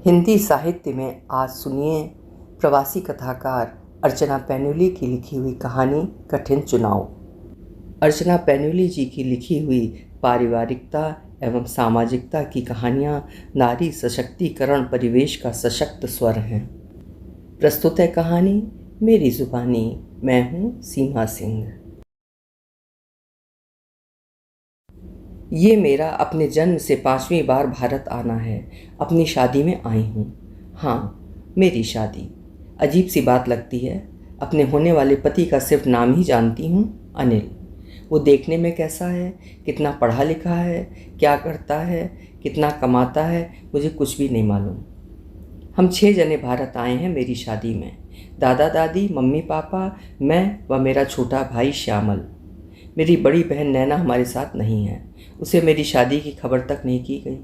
हिंदी साहित्य में आज सुनिए प्रवासी कथाकार अर्चना पैन्यूली की लिखी हुई कहानी कठिन चुनाव। अर्चना पैन्यूली जी की लिखी हुई पारिवारिकता एवं सामाजिकता की कहानियाँ नारी सशक्तिकरण परिवेश का सशक्त स्वर हैं। प्रस्तुत है कहानी मेरी जुबानी। मैं हूँ सीमा सिंह। ये मेरा अपने जन्म से 5वीं बार भारत आना है। अपनी शादी में आई हूँ। हाँ, मेरी शादी। अजीब सी बात लगती है। अपने होने वाले पति का सिर्फ नाम ही जानती हूँ, अनिल। वो देखने में कैसा है, कितना पढ़ा लिखा है, क्या करता है, कितना कमाता है, मुझे कुछ भी नहीं मालूम। हम 6 जने भारत आए हैं मेरी शादी में। दादा दादी, मम्मी पापा, मैं व मेरा छोटा भाई श्यामल। मेरी बड़ी बहन नैना हमारे साथ नहीं है। उसे मेरी शादी की खबर तक नहीं की गई।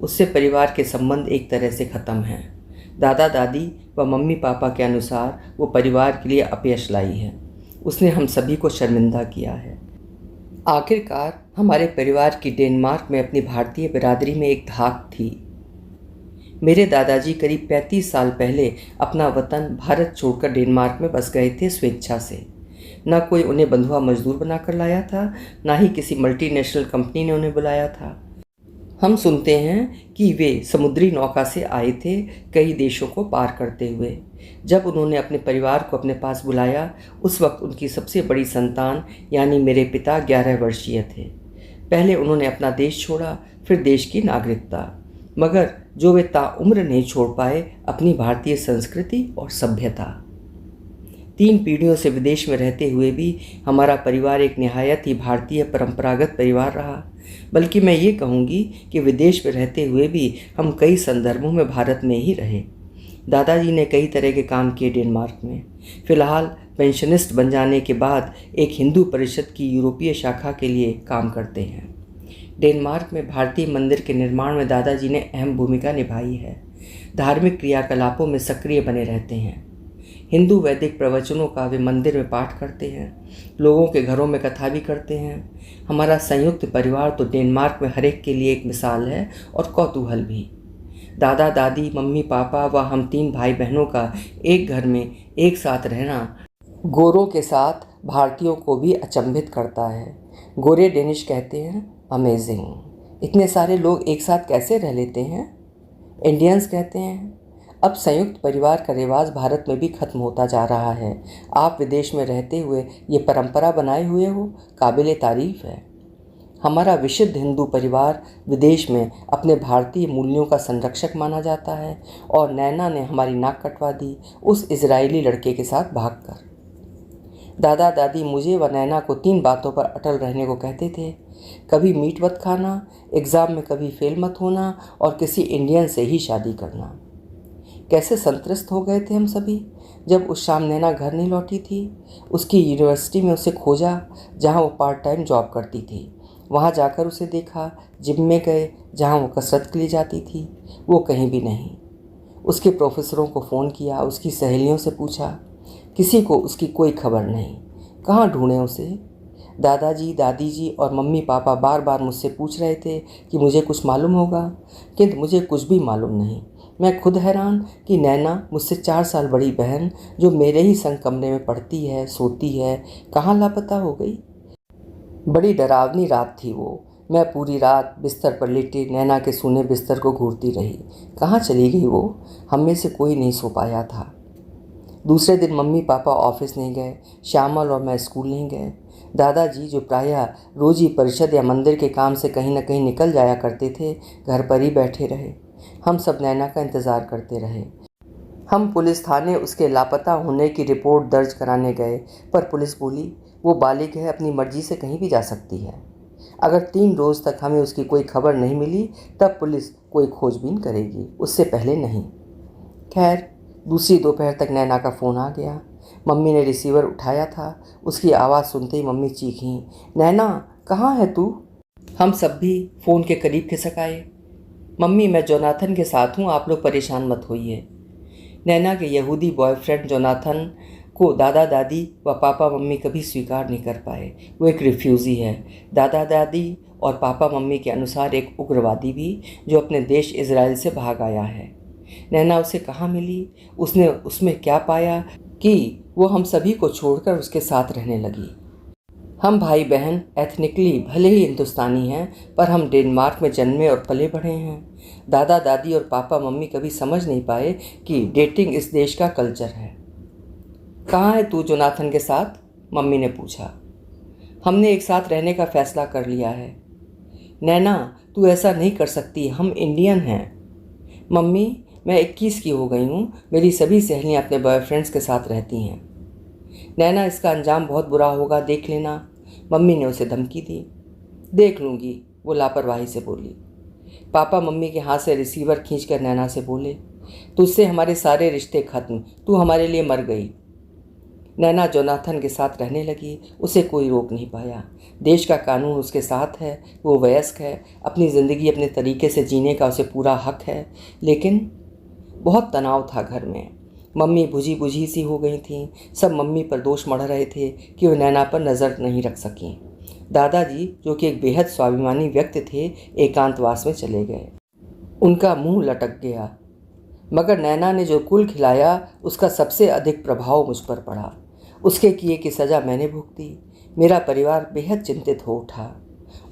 उससे परिवार के संबंध एक तरह से ख़त्म हैं। दादा दादी व मम्मी पापा के अनुसार वो परिवार के लिए अपयश लाई है। उसने हम सभी को शर्मिंदा किया है। आखिरकार हमारे परिवार की डेनमार्क में अपनी भारतीय बिरादरी में एक धाक थी। मेरे दादाजी करीब 35 साल पहले अपना वतन भारत छोड़कर डेनमार्क में बस गए थे स्वेच्छा से। न कोई उन्हें बंधुआ मजदूर बनाकर लाया था, ना ही किसी मल्टीनेशनल कंपनी ने उन्हें बुलाया था। हम सुनते हैं कि वे समुद्री नौका से आए थे, कई देशों को पार करते हुए। जब उन्होंने अपने परिवार को अपने पास बुलाया, उस वक्त उनकी सबसे बड़ी संतान यानी मेरे पिता 11 वर्षीय थे। पहले उन्होंने अपना देश छोड़ा, फिर देश की नागरिकता, मगर जो वे ताउम्र नहीं छोड़ पाए, अपनी भारतीय संस्कृति और सभ्यता। 3 पीढ़ियों से विदेश में रहते हुए भी हमारा परिवार एक निहायत ही भारतीय परंपरागत परिवार रहा। बल्कि मैं ये कहूँगी कि विदेश में रहते हुए भी हम कई संदर्भों में भारत में ही रहे। दादाजी ने कई तरह के काम किए डेनमार्क में। फ़िलहाल पेंशनिस्ट बन जाने के बाद एक हिंदू परिषद की यूरोपीय शाखा के लिए काम करते हैं। डेनमार्क में भारतीय मंदिर के निर्माण में दादाजी ने अहम भूमिका निभाई है। धार्मिक क्रियाकलापों में सक्रिय बने रहते हैं। हिंदू वैदिक प्रवचनों का वे मंदिर में पाठ करते हैं। लोगों के घरों में कथा भी करते हैं। हमारा संयुक्त परिवार तो डेनमार्क में हर एक के लिए एक मिसाल है और कौतूहल भी। दादा दादी, मम्मी पापा व हम 3 भाई बहनों का एक घर में एक साथ रहना गोरों के साथ भारतीयों को भी अचंभित करता है। गोरे डेनिश कहते हैं अमेजिंग। इतने सारे लोग एक साथ कैसे रह लेते हैं? इंडियंस कहते हैं। अब संयुक्त परिवार का रिवाज भारत में भी खत्म होता जा रहा है। आप विदेश में रहते हुए ये परंपरा बनाए हुए हो, काबिले तारीफ़ है। हमारा विशुद्ध हिंदू परिवार विदेश में अपने भारतीय मूल्यों का संरक्षक माना जाता है और नैना ने हमारी नाक कटवा दी उस इजरायली लड़के के साथ भागकर। दादा दादी मुझे व नैना को 3 बातों पर अटल रहने को कहते थे। कभी मीट मत खाना, एग्ज़ाम में कभी फेल मत होना और किसी इंडियन से ही शादी करना। कैसे संतुष्ट हो गए थे हम सभी जब उस शाम नैना घर नहीं लौटी थी। उसकी यूनिवर्सिटी में उसे खोजा जहां वो पार्ट टाइम जॉब करती थी। वहां जाकर उसे देखा। जिम में गए जहां वो कसरत के लिए जाती थी, वो कहीं भी नहीं। उसके प्रोफेसरों को फ़ोन किया, उसकी सहेलियों से पूछा, किसी को उसकी कोई खबर नहीं। कहाँ ढूंढें उसे? दादाजी, दादी जी और मम्मी पापा बार बार मुझसे पूछ रहे थे कि मुझे कुछ मालूम होगा, किंतु मुझे कुछ भी मालूम नहीं। मैं खुद हैरान कि नैना, मुझसे 4 साल बड़ी बहन, जो मेरे ही संग कमरे में पढ़ती है, सोती है, कहाँ लापता हो गई। बड़ी डरावनी रात थी वो। मैं पूरी रात बिस्तर पर लेटी नैना के सूने बिस्तर को घूरती रही। कहाँ चली गई वो? हम में से कोई नहीं सो पाया था। दूसरे दिन मम्मी पापा ऑफिस नहीं गए, श्यामल और मैं स्कूल नहीं गए। दादाजी, जो प्रायः रोज़ ही परिषद या मंदिर के काम से कहीं न कहीं निकल जाया करते थे, घर पर ही बैठे रहे। हम सब नैना का इंतज़ार करते रहे। हम पुलिस थाने उसके लापता होने की रिपोर्ट दर्ज कराने गए, पर पुलिस बोली वो बालिग है, अपनी मर्जी से कहीं भी जा सकती है। अगर 3 रोज़ तक हमें उसकी कोई खबर नहीं मिली तब पुलिस कोई खोजबीन करेगी, उससे पहले नहीं। खैर, दूसरी दोपहर तक नैना का फ़ोन आ गया। मम्मी ने रिसीवर उठाया था। उसकी आवाज़ सुनते ही मम्मी चीखीं, नैना कहाँ है तू? हम सब भी फ़ोन के करीब खिसक आए। मम्मी, मैं जोनाथन के साथ हूँ, आप लोग परेशान मत होइए। नैना के यहूदी बॉयफ्रेंड जोनाथन को दादा दादी व पापा मम्मी कभी स्वीकार नहीं कर पाए। वो एक रिफ्यूज़ी है। दादा दादी और पापा मम्मी के अनुसार एक उग्रवादी भी, जो अपने देश इज़राइल से भाग आया है। नैना उसे कहाँ मिली, उसने उसमें क्या पाया कि वो हम सभी को छोड़कर उसके साथ रहने लगी। हम भाई बहन एथनिकली भले ही हिंदुस्तानी हैं, पर हम डेनमार्क में जन्मे और पले बढ़े हैं। दादा दादी और पापा मम्मी कभी समझ नहीं पाए कि डेटिंग इस देश का कल्चर है। कहाँ है तू जोनाथन के साथ? मम्मी ने पूछा। हमने एक साथ रहने का फैसला कर लिया है। नैना, तू ऐसा नहीं कर सकती, हम इंडियन हैं। मम्मी, मैं 21 की हो गई हूँ, मेरी सभी सहेलियाँ अपने बॉयफ्रेंड्स के साथ रहती हैं। नैना, इसका अंजाम बहुत बुरा होगा, देख लेना। मम्मी ने उसे धमकी दी। देख लूँगी, वो लापरवाही से बोली। पापा मम्मी के हाथ से रिसीवर खींचकर नैना से बोले, तुझसे हमारे सारे रिश्ते खत्म, तू हमारे लिए मर गई। नैना जोनाथन के साथ रहने लगी। उसे कोई रोक नहीं पाया। देश का कानून उसके साथ है, वो वयस्क है, अपनी ज़िंदगी अपने तरीके से जीने का उसे पूरा हक है। लेकिन बहुत तनाव था घर में। मम्मी बुझी बुझी सी हो गई थीं। सब मम्मी पर दोष मढ़ रहे थे कि वो नैना पर नज़र नहीं रख सकीं। दादाजी, जो कि एक बेहद स्वाभिमानी व्यक्ति थे, एकांतवास में चले गए। उनका मुंह लटक गया। मगर नैना ने जो कुल खिलाया, उसका सबसे अधिक प्रभाव मुझ पर पड़ा। उसके किए की सज़ा मैंने भुगती। मेरा परिवार बेहद चिंतित हो उठा।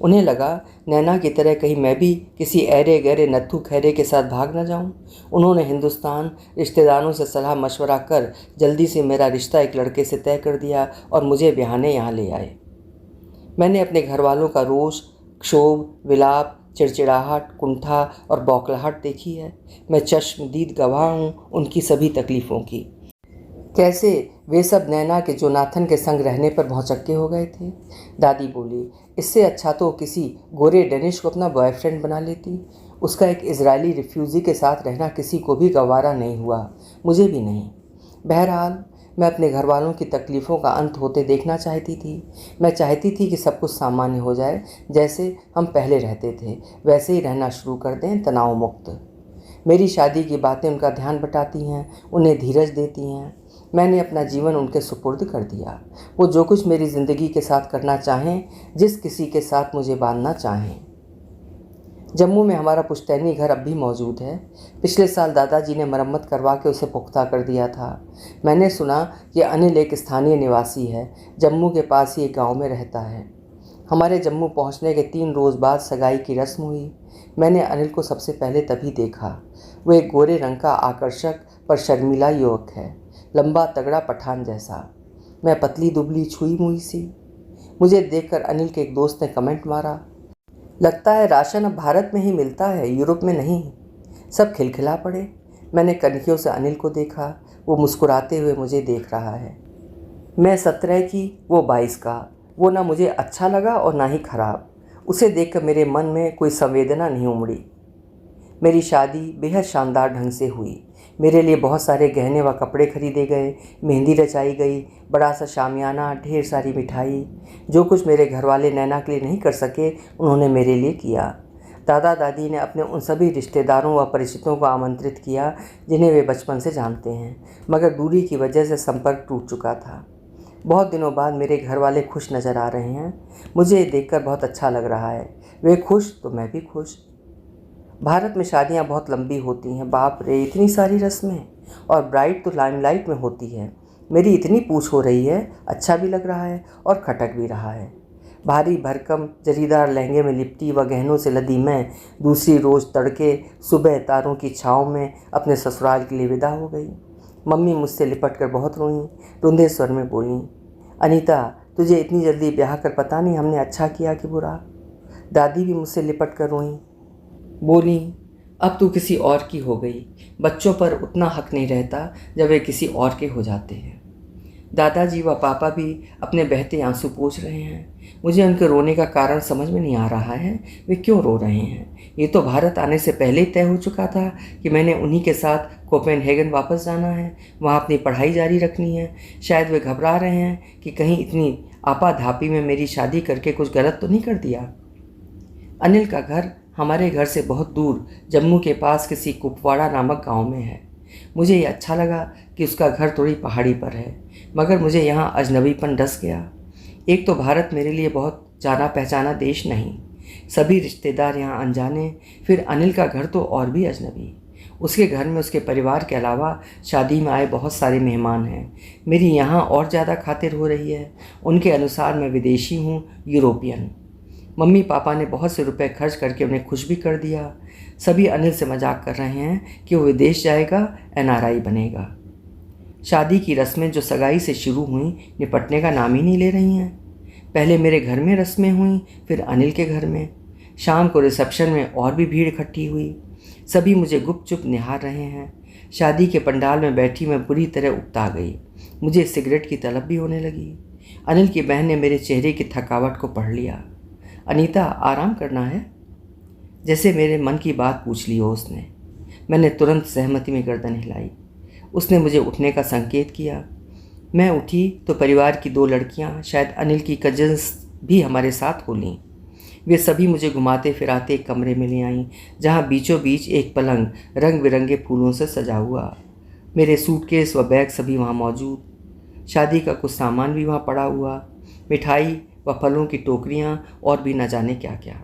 उन्हें लगा नैना की तरह कहीं मैं भी किसी ऐरे गहरे नत्थू खैरे के साथ भाग न जाऊं। उन्होंने हिंदुस्तान रिश्तेदारों से सलाह मशवरा कर जल्दी से मेरा रिश्ता एक लड़के से तय कर दिया और मुझे ब्याहने यहाँ ले आए। मैंने अपने घर वालों का रोष, क्षोभ, विलाप, चिड़चिड़ाहट, कुंठा और बौखलाहट देखी है। मैं चश्मदीद गवाह हूँ उनकी सभी तकलीफ़ों की। कैसे वे सब नैना के जोनाथन के संग रहने पर भौचक्के हो गए थे। दादी बोली, इससे अच्छा तो किसी गोरे डेनिश को अपना बॉयफ्रेंड बना लेती। उसका एक इजरायली रिफ्यूज़ी के साथ रहना किसी को भी गवारा नहीं हुआ, मुझे भी नहीं। बहरहाल, मैं अपने घर वालों की तकलीफ़ों का अंत होते देखना चाहती थी। मैं चाहती थी कि सब कुछ सामान्य हो जाए, जैसे हम पहले रहते थे वैसे ही रहना शुरू कर दें, तनाव मुक्त। मेरी शादी की बातें उनका ध्यान बटाती हैं, उन्हें धीरज देती हैं। मैंने अपना जीवन उनके सुपुर्द कर दिया। वो जो कुछ मेरी ज़िंदगी के साथ करना चाहें, जिस किसी के साथ मुझे बांधना चाहें। जम्मू में हमारा पुश्तैनी घर अब भी मौजूद है। पिछले साल दादाजी ने मरम्मत करवा के उसे पुख्ता कर दिया था। मैंने सुना कि अनिल एक स्थानीय निवासी है, जम्मू के पास ही एक गाँव में रहता है। हमारे जम्मू पहुंचने के 3 रोज़ बाद सगाई की रस्म हुई। मैंने अनिल को सबसे पहले तभी देखा। वो एक गोरे रंग का आकर्षक पर शर्मीला युवक है, लंबा तगड़ा पठान जैसा। मैं पतली दुबली छुई मुई सी। मुझे देखकर अनिल के एक दोस्त ने कमेंट मारा, लगता है राशन अब भारत में ही मिलता है, यूरोप में नहीं। सब खिलखिला पड़े। मैंने कनखियों से अनिल को देखा। वो मुस्कुराते हुए मुझे देख रहा है। मैं 17 की, वो 22 का। वो ना मुझे अच्छा लगा और ना ही खराब। उसे देखकर मेरे मन में कोई संवेदना नहीं उमड़ी। मेरी शादी बेहद शानदार ढंग से हुई। मेरे लिए बहुत सारे गहने व कपड़े खरीदे गए, मेहंदी रचाई गई, बड़ा सा शामियाना, ढेर सारी मिठाई। जो कुछ मेरे घर वाले नैना के लिए नहीं कर सके, उन्होंने मेरे लिए किया। दादा दादी ने अपने उन सभी रिश्तेदारों व परिचितों को आमंत्रित किया जिन्हें वे बचपन से जानते हैं, मगर दूरी की वजह से संपर्क टूट चुका था। बहुत दिनों बाद मेरे घर वाले खुश नज़र आ रहे हैं। मुझे ये देखकर बहुत अच्छा लग रहा है। वे खुश तो मैं भी खुश। भारत में शादियां बहुत लंबी होती हैं। बाप रे, इतनी सारी रस्में, और ब्राइड तो लाइमलाइट में होती है। मेरी इतनी पूछ हो रही है, अच्छा भी लग रहा है और खटक भी रहा है। भारी भरकम जरीदार लहंगे में लिपटी व गहनों से लदी मैं दूसरी रोज़ तड़के सुबह तारों की छाँव में अपने ससुराल के लिए विदा हो गई। मम्मी मुझसे लिपट कर बहुत रोईं, रुंधे स्वर में बोलीं, अनीता, तुझे इतनी जल्दी ब्याह कर पता नहीं हमने अच्छा किया कि बुरा। दादी भी मुझसे लिपट कर रोईं, बोली, अब तू किसी और की हो गई। बच्चों पर उतना हक नहीं रहता जब वे किसी और के हो जाते हैं। दादाजी व पापा भी अपने बहते आंसू पोंछ रहे हैं। मुझे उनके रोने का कारण समझ में नहीं आ रहा है। वे क्यों रो रहे हैं? ये तो भारत आने से पहले ही तय हो चुका था कि मैंने उन्हीं के साथ कोपेनहेगन वापस जाना है, वहाँ अपनी पढ़ाई जारी रखनी है। शायद वे घबरा रहे हैं कि कहीं इतनी आपाधापी में मेरी शादी करके कुछ गलत तो नहीं कर दिया। अनिल का घर हमारे घर से बहुत दूर जम्मू के पास किसी कुपवाड़ा नामक गांव में है। मुझे ये अच्छा लगा कि उसका घर थोड़ी पहाड़ी पर है, मगर मुझे यहाँ अजनबीपन डस गया। एक तो भारत मेरे लिए बहुत जाना पहचाना देश नहीं, सभी रिश्तेदार यहाँ अनजाने, फिर अनिल का घर तो और भी अजनबी। उसके घर में उसके परिवार के अलावा शादी में आए बहुत सारे मेहमान हैं। मेरी यहाँ और ज़्यादा खातिर हो रही है। उनके अनुसार मैं विदेशी हूँ, यूरोपियन। मम्मी पापा ने बहुत से रुपए खर्च करके उन्हें खुश भी कर दिया। सभी अनिल से मजाक कर रहे हैं कि वो विदेश जाएगा, NRI बनेगा। शादी की रस्में जो सगाई से शुरू हुई, निपटने का नाम ही नहीं ले रही हैं। पहले मेरे घर में रस्में हुई, फिर अनिल के घर में। शाम को रिसेप्शन में और भी भीड़ इकट्ठी हुई। सभी मुझे गुपचुप निहार रहे हैं। शादी के पंडाल में बैठी मैं बुरी तरह उकता गई। मुझे सिगरेट की तलब भी होने लगी। अनिल की बहन ने मेरे चेहरे की थकावट को पढ़ लिया। अनीता, आराम करना है? जैसे मेरे मन की बात पूछ ली हो उसने। मैंने तुरंत सहमति में गर्दन हिलाई। उसने मुझे उठने का संकेत किया। मैं उठी तो परिवार की 2 लड़कियां, शायद अनिल की कजन्स भी हमारे साथ हो लीं। वे सभी मुझे घुमाते फिराते एक कमरे में ले आईं, जहां बीचों बीच एक पलंग रंग बिरंगे फूलों से सजा हुआ। मेरे सूटकेस व बैग सभी वहां मौजूद। शादी का कुछ सामान भी वहां पड़ा हुआ, मिठाई व फलों की टोकरियां और भी न जाने क्या क्या।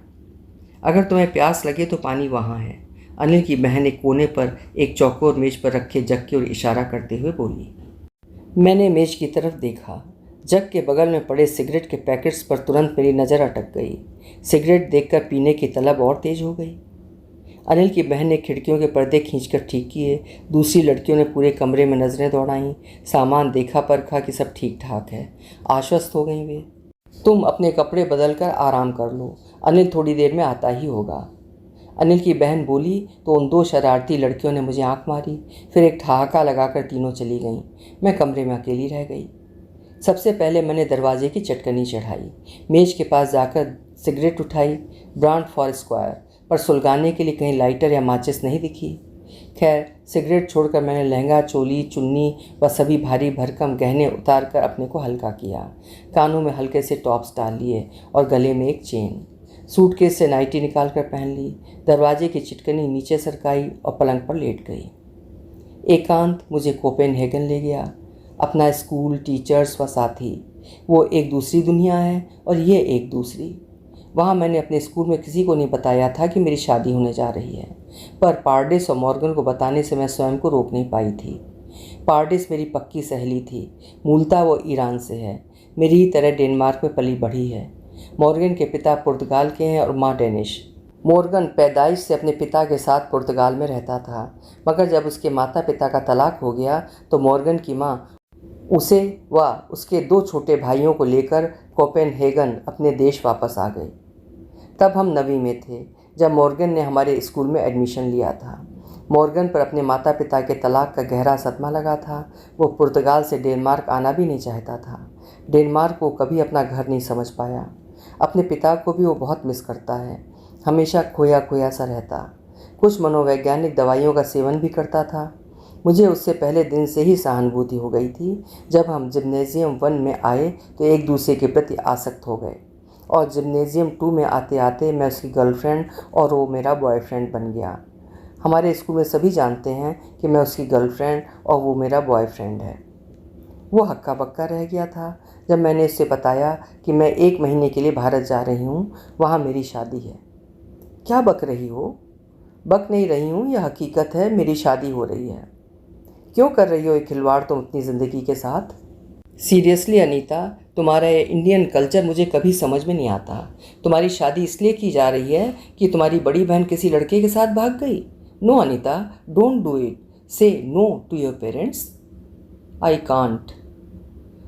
अगर तुम्हें प्यास लगे तो पानी वहाँ है, अनिल की बहन एक कोने पर एक चौकोर मेज पर रखे जग की ओर इशारा करते हुए बोली। मैंने मेज की तरफ देखा। जग के बगल में पड़े सिगरेट के पैकेट्स पर तुरंत मेरी नज़र अटक गई। सिगरेट देखकर पीने की तलब और तेज हो गई। अनिल की बहन ने खिड़कियों के पर्दे खींचकर ठीक किए। दूसरी लड़कियों ने पूरे कमरे में नज़रें दौड़ाईं। सामान देखा परखा कि सब ठीक ठाक है। आश्वस्त हो गई वे। तुम अपने कपड़े बदल कर आराम कर लो, अनिल थोड़ी देर में आता ही होगा। अनिल की बहन बोली तो उन 2 शरारती लड़कियों ने मुझे आंख मारी। फिर एक ठहाका लगाकर तीनों चली गईं। मैं कमरे में अकेली रह गई। सबसे पहले मैंने दरवाजे की चटकनी चढ़ाई। मेज के पास जाकर सिगरेट उठाई। ब्रांड फॉर स्क्वायर, पर सुलगाने के लिए कहीं लाइटर या माचिस नहीं दिखी। खैर, सिगरेट छोड़कर मैंने लहंगा, चोली, चुन्नी व सभी भारी भरकम गहने उतार कर अपने को हल्का किया। कानों में हल्के से टॉप्स डाल लिए और गले में एक चेन। सूटकेस से नाइटी निकाल कर पहन ली। दरवाजे की चिटकनी नीचे सरकाई और पलंग पर लेट गई। एकांत मुझे कोपेनहेगन ले गया। अपना स्कूल, टीचर्स व साथी। वो एक दूसरी दुनिया है और ये एक दूसरी। वहाँ मैंने अपने स्कूल में किसी को नहीं बताया था कि मेरी शादी होने जा रही है, पर पार्डिस और मॉर्गन को बताने से मैं स्वयं को रोक नहीं पाई थी। पार्डिस मेरी पक्की सहेली थी। मूलतः वो ईरान से है। मेरी ही तरह डेनमार्क में पली बढ़ी है। मॉर्गन के पिता पुर्तगाल के हैं और माँ डेनिश। मॉर्गन पैदाइश से अपने पिता के साथ पुर्तगाल में रहता था, मगर जब उसके माता पिता का तलाक हो गया तो मॉर्गन की माँ उसे व उसके 2 छोटे भाइयों को लेकर कोपेनहेगन अपने देश वापस आ गई। तब हम 9वीं में थे जब मॉर्गन ने हमारे स्कूल में एडमिशन लिया था। मॉर्गन पर अपने माता पिता के तलाक का गहरा सदमा लगा था। वो पुर्तगाल से डेनमार्क आना भी नहीं चाहता था। डेनमार्क को कभी अपना घर नहीं समझ पाया। अपने पिता को भी वो बहुत मिस करता है। हमेशा खोया खोया सा रहता। कुछ मनोवैज्ञानिक दवाइयों का सेवन भी करता था। मुझे उससे पहले दिन से ही सहानुभूति हो गई थी। जब हम जिम्नेजियम 1 में आए तो एक दूसरे के प्रति आसक्त हो गए, और जिम्नेजियम 2 में आते आते मैं उसकी गर्लफ्रेंड और वो मेरा बॉयफ्रेंड बन गया। हमारे स्कूल में सभी जानते हैं कि मैं उसकी गर्लफ्रेंड और वो मेरा बॉयफ्रेंड है। वो हक्का बक्का रह गया था जब मैंने उससे बताया कि मैं 1 महीने के लिए भारत जा रही हूँ, वहाँ मेरी शादी है। क्या बक रही हो? बक नहीं रही हूँ, यह हकीकत है, मेरी शादी हो रही है। क्यों कर रही हो ये खिलवाड़ तुम अपनी ज़िंदगी के साथ? सीरियसली अनीता, तुम्हारा ये इंडियन कल्चर मुझे कभी समझ में नहीं आता। तुम्हारी शादी इसलिए की जा रही है कि तुम्हारी बड़ी बहन किसी लड़के के साथ भाग गई। No Anita, don't do it. Say no to your parents. I can't.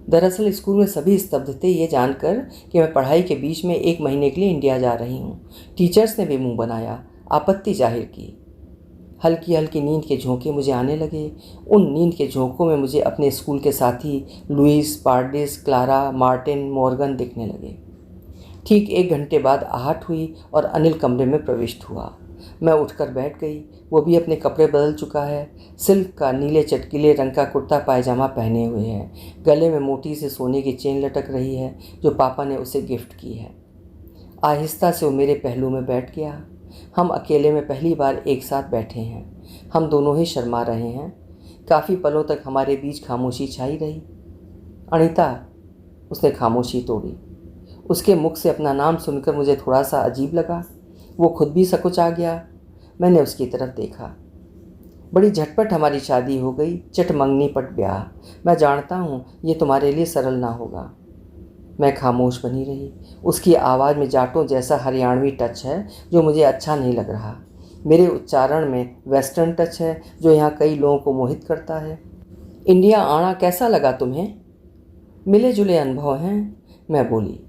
दरअसल स्कूल में सभी स्तब्ध थे ये जानकर कि मैं पढ़ाई के बीच में 1 महीने के लिए इंडिया जा रही हूँ। टीचर्स ने भी मुंह बनाया, आपत्ति जाहिर की। हल्की हल्की नींद के झोंके मुझे आने लगे। उन नींद के झोंकों में मुझे अपने स्कूल के साथी लुइस, पार्डिस, क्लारा, मार्टिन, मॉर्गन दिखने लगे। ठीक 1 घंटे बाद आहट हुई और अनिल कमरे में प्रविष्ट हुआ। मैं उठकर बैठ गई। वो भी अपने कपड़े बदल चुका है। सिल्क का नीले चटकीले रंग का कुर्ता पायजामा पहने हुए है। गले में मोटी से सोने की चेन लटक रही है जो पापा ने उसे गिफ्ट की है। आहिस्ता से वो मेरे पहलू में बैठ गया। हम अकेले में पहली बार एक साथ बैठे हैं। हम दोनों ही शर्मा रहे हैं। काफ़ी पलों तक हमारे बीच खामोशी छाई रही। अनीता, उसने खामोशी तोड़ी। उसके मुख से अपना नाम सुनकर मुझे थोड़ा सा अजीब लगा। वो खुद भी सकुचा गया। मैंने उसकी तरफ देखा। बड़ी झटपट हमारी शादी हो गई, चट मंगनी पट ब्याह। मैं जानता हूँ ये तुम्हारे लिए सरल ना होगा। मैं खामोश बनी रही। उसकी आवाज़ में जाटों जैसा हरियाणवी टच है जो मुझे अच्छा नहीं लग रहा। मेरे उच्चारण में वेस्टर्न टच है जो यहाँ कई लोगों को मोहित करता है। इंडिया आना कैसा लगा तुम्हें? मिले जुले अनुभव हैं, मैं बोली।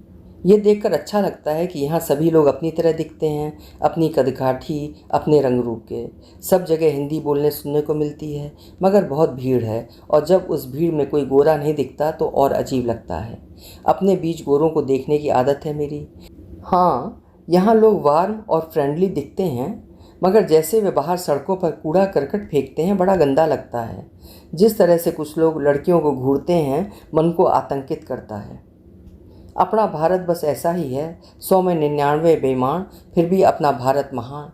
ये देखकर अच्छा लगता है कि यहाँ सभी लोग अपनी तरह दिखते हैं, अपनी कदकाठी, अपने रंग रूप के। सब जगह हिंदी बोलने सुनने को मिलती है, मगर बहुत भीड़ है, और जब उस भीड़ में कोई गोरा नहीं दिखता तो और अजीब लगता है। अपने बीच गोरों को देखने की आदत है मेरी। हाँ, यहाँ लोग वार्म और फ्रेंडली दिखते हैं, मगर जैसे वे बाहर सड़कों पर कूड़ा करकट फेंकते हैं, बड़ा गंदा लगता है। जिस तरह से कुछ लोग लड़कियों को घूरते हैं, मन को आतंकित करता है। अपना भारत बस ऐसा ही है, 100 में 99 बेईमान, फिर भी अपना भारत महान।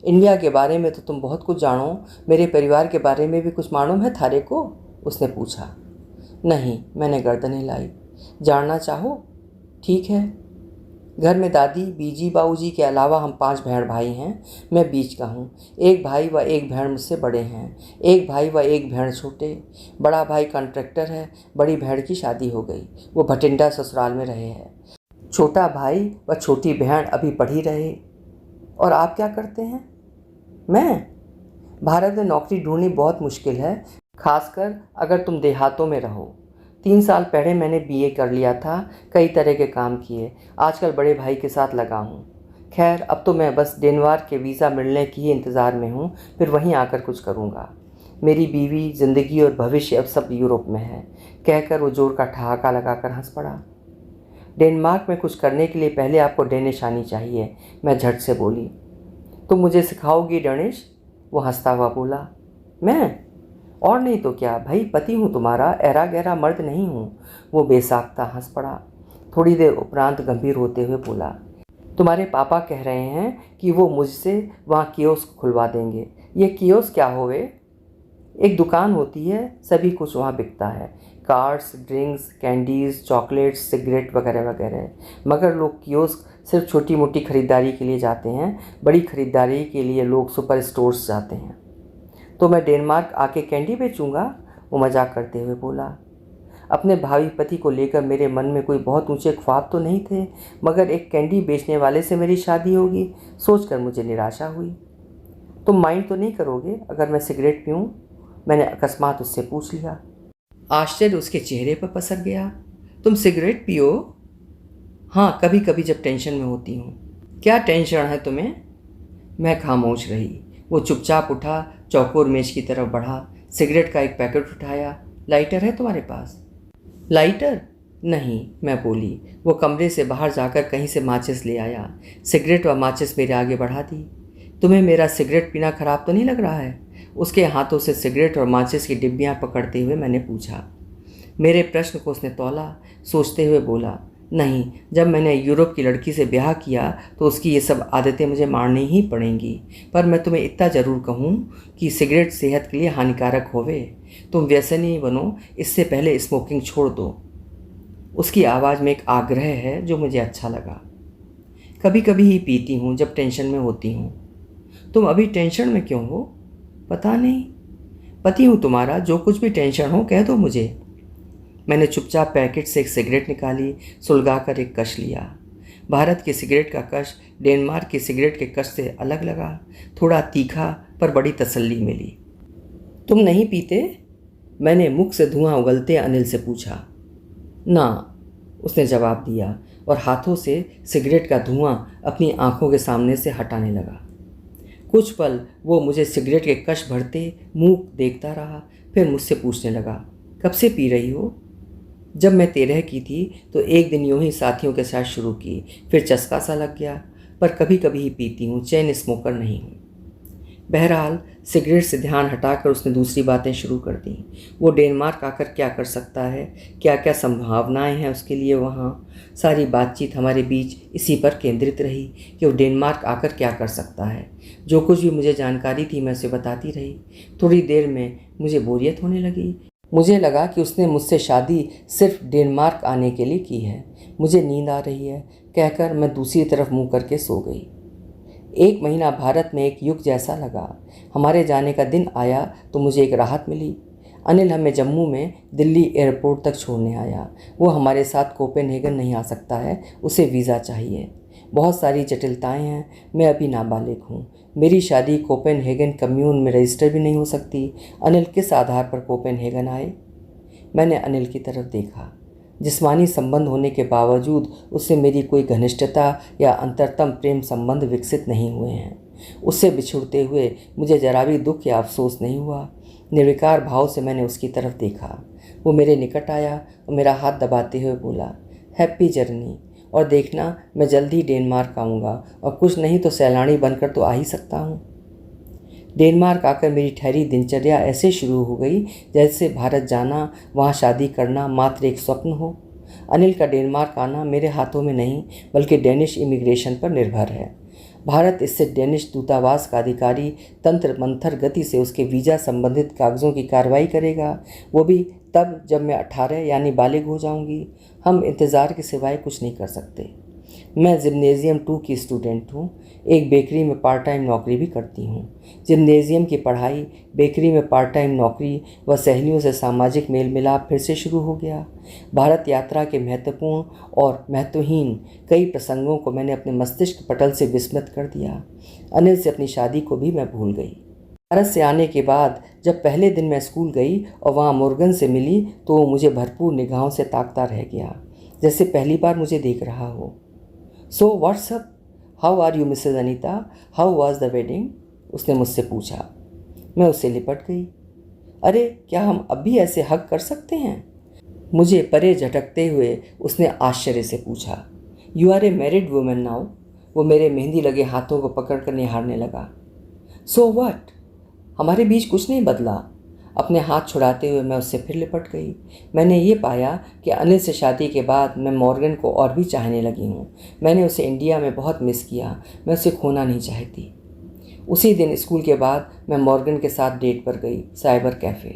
इंडिया के बारे में तो तुम बहुत कुछ जानो, मेरे परिवार के बारे में भी कुछ मालूम है थारे को? उसने पूछा। नहीं, मैंने गर्दन हिलाई। जानना चाहो? ठीक है। घर में दादी, बीजी, बाऊजी के अलावा हम 5 बहन भाई हैं। मैं बीच का हूँ। एक भाई व एक बहन मुझसे बड़े हैं। एक भाई व एक बहन छोटे। बड़ा भाई कॉन्ट्रैक्टर है। बड़ी बहन की शादी हो गई, वो भटिंडा ससुराल में रहे हैं। छोटा भाई व छोटी बहन अभी पढ़ी रहे। और आप क्या करते हैं? मैं भारत में नौकरी ढूंढनी बहुत मुश्किल है, खासकर अगर तुम देहातों में रहो। 3 साल पहले मैंने बीए कर लिया था, कई तरह के काम किए। आजकल बड़े भाई के साथ लगा हूँ। खैर, अब तो मैं बस डेनमार्क के वीज़ा मिलने की ही इंतज़ार में हूँ, फिर वहीं आकर कुछ करूँगा। मेरी बीवी, ज़िंदगी और भविष्य अब सब यूरोप में है, कहकर वो जोर का ठहाका लगाकर हंस पड़ा। डेनमार्क में कुछ करने के लिए पहले आपको डेनिश आनी चाहिए, मैं झट से बोली। तुम मुझे सिखाओगी डेनिश? वो हंसता हुआ बोला। मैं? और नहीं तो क्या भाई, पति हूँ तुम्हारा, ऐरा गहरा मर्द नहीं हूँ। वो बेसाख्ता हंस पड़ा। थोड़ी देर उपरांत गंभीर होते हुए बोला, तुम्हारे पापा कह रहे हैं कि वो मुझसे वहाँ कियोस्क खुलवा देंगे। ये कियोस्क क्या होवे? एक दुकान होती है, सभी कुछ वहाँ बिकता है, cards, drinks, candies, chocolates, cigarette वगैरह वगैरह। मगर लोग कियोस्क सिर्फ छोटी मोटी ख़रीदारी के लिए जाते हैं, बड़ी ख़रीदारी के लिए लोग सुपर स्टोर्स जाते हैं। तो मैं डेनमार्क आके कैंडी बेचूंगा? वो मजाक करते हुए बोला। अपने भावी पति को लेकर मेरे मन में कोई बहुत ऊंचे ख्वाब तो नहीं थे, मगर एक कैंडी बेचने वाले से मेरी शादी होगी, सोचकर मुझे निराशा हुई। तुम माइंड तो नहीं करोगे अगर मैं सिगरेट पीऊँ? मैंने अकस्मात उससे पूछ लिया। आश्चर्य उसके चेहरे पर पसर गया। तुम सिगरेट पियो? हाँ, कभी कभी जब टेंशन में होती हूँ। क्या टेंशन है तुम्हें? मैं खामोश रही। वो चुपचाप उठा, चौकोर मेज की तरफ बढ़ा, सिगरेट का एक पैकेट उठाया। लाइटर है तुम्हारे पास? लाइटर? नहीं, मैं बोली। वो कमरे से बाहर जाकर कहीं से माचिस ले आया, सिगरेट व माचिस मेरे आगे बढ़ा दी। तुम्हें मेरा सिगरेट पीना खराब तो नहीं लग रहा है? उसके हाथों से सिगरेट और माचिस की डिब्बियाँ पकड़ते हुए मैंने पूछा। मेरे प्रश्न को उसने तौला, सोचते हुए बोला, नहीं, जब मैंने यूरोप की लड़की से ब्याह किया तो उसकी ये सब आदतें मुझे मारनी ही पड़ेंगी। पर मैं तुम्हें इतना ज़रूर कहूँ कि सिगरेट सेहत के लिए हानिकारक होवे। तुम व्यसनी बनो, इससे पहले स्मोकिंग छोड़ दो। उसकी आवाज़ में एक आग्रह है जो मुझे अच्छा लगा। कभी कभी ही पीती हूँ जब टेंशन में होती हूँ। तुम अभी टेंशन में क्यों हो? पता नहीं, पति हूँ तुम्हारा, जो कुछ भी टेंशन हो कह दो मुझे। मैंने चुपचाप पैकेट से एक सिगरेट निकाली, सुलगाकर एक कश लिया। भारत की सिगरेट का कश डेनमार्क की सिगरेट के कश से अलग लगा, थोड़ा तीखा, पर बड़ी तसल्ली मिली। तुम नहीं पीते? मैंने मुख से धुआं उगलते अनिल से पूछा। ना, उसने जवाब दिया और हाथों से सिगरेट का धुआं अपनी आंखों के सामने से हटाने लगा। कुछ पल वो मुझे सिगरेट के कश भरते मुँह देखता रहा, फिर मुझसे पूछने लगा, कब से पी रही हो? जब मैं 13 की थी तो एक दिन यूं ही साथियों के साथ शुरू की, फिर चस्का सा लग गया, पर कभी कभी ही पीती हूँ, चेन स्मोकर नहीं हूँ। बहरहाल सिगरेट से ध्यान हटाकर उसने दूसरी बातें शुरू कर दी। वो डेनमार्क आकर क्या कर सकता है, क्या क्या संभावनाएं हैं उसके लिए वहाँ। सारी बातचीत हमारे बीच इसी पर केंद्रित रही कि वो डेनमार्क आकर क्या कर सकता है। जो कुछ भी मुझे जानकारी थी मैं उसे बताती रही। थोड़ी देर में मुझे बोरियत होने लगी। मुझे लगा कि उसने मुझसे शादी सिर्फ डेनमार्क आने के लिए की है। मुझे नींद आ रही है कहकर मैं दूसरी तरफ मुँह करके सो गई। 1 महीना भारत में एक युग जैसा लगा। हमारे जाने का दिन आया तो मुझे एक राहत मिली। अनिल हमें जम्मू में दिल्ली एयरपोर्ट तक छोड़ने आया। वो हमारे साथ कोपेनहेगन नहीं आ सकता है, उसे वीज़ा चाहिए। बहुत सारी जटिलताएं हैं, मैं अभी नाबालिग हूँ। मेरी शादी कोपेनहेगन कम्यून में रजिस्टर भी नहीं हो सकती। अनिल किस आधार पर कोपेनहेगन आए? मैंने अनिल की तरफ देखा। जिस्मानी संबंध होने के बावजूद उससे मेरी कोई घनिष्ठता या अंतरतम प्रेम संबंध विकसित नहीं हुए हैं। उससे बिछुड़ते हुए मुझे जरा भी दुख या अफसोस नहीं हुआ। निर्विकार भाव से मैंने उसकी तरफ देखा। वो मेरे निकट आया और मेरा हाथ दबाते हुए बोला, हैप्पी जर्नी, और देखना मैं जल्द ही डेनमार्क आऊँगा, और कुछ नहीं तो सैलानी बनकर तो आ ही सकता हूँ। डेनमार्क आकर मेरी ठहरी दिनचर्या ऐसे शुरू हो गई जैसे भारत जाना, वहाँ शादी करना मात्र एक स्वप्न हो। अनिल का डेनमार्क आना मेरे हाथों में नहीं बल्कि डेनिश इमिग्रेशन पर निर्भर है। भारत इससे डेनिश दूतावास का अधिकारी तंत्र मंथर गति से उसके वीज़ा संबंधित कागज़ों की कार्रवाई करेगा, वो भी तब जब मैं 18 यानी बालिग हो जाऊंगी। हम इंतज़ार के सिवाय कुछ नहीं कर सकते। मैं जिम्नेजियम 2 की स्टूडेंट हूँ। एक बेकरी में पार्ट टाइम नौकरी भी करती हूँ। जिम्नेजियम की पढ़ाई, बेकरी में पार्ट टाइम नौकरी व सहेलियों से सामाजिक मेल मिलाप फिर से शुरू हो गया। भारत यात्रा के महत्वपूर्ण और महत्वहीन कई प्रसंगों को मैंने अपने मस्तिष्क पटल से विस्मृत कर दिया। अनिल से अपनी शादी को भी मैं भूल गई। भारत से आने के बाद जब पहले दिन मैं स्कूल गई और वहाँ मोर्गन से मिली तो वो मुझे भरपूर निगाहों से ताकता रह गया, जैसे पहली बार मुझे देख रहा हो। So what's up, how are you Mrs Anita, how was the wedding, उसने मुझसे पूछा। मैं उससे लिपट गई। अरे क्या हम अब भी ऐसे हग कर सकते हैं? मुझे परे झटकते हुए उसने आश्चर्य से पूछा। You are a married women now. वो मेरे मेहंदी लगे हाथों को पकड़ कर निहारने लगा। सो व्हाट, हमारे बीच कुछ नहीं बदला। अपने हाथ छुड़ाते हुए मैं उससे फिर लिपट गई। मैंने ये पाया कि अनिल से शादी के बाद मैं मॉर्गन को और भी चाहने लगी हूँ। मैंने उसे इंडिया में बहुत मिस किया, मैं उसे खोना नहीं चाहती। उसी दिन स्कूल के बाद मैं मॉर्गन के साथ डेट पर गई, साइबर कैफ़े।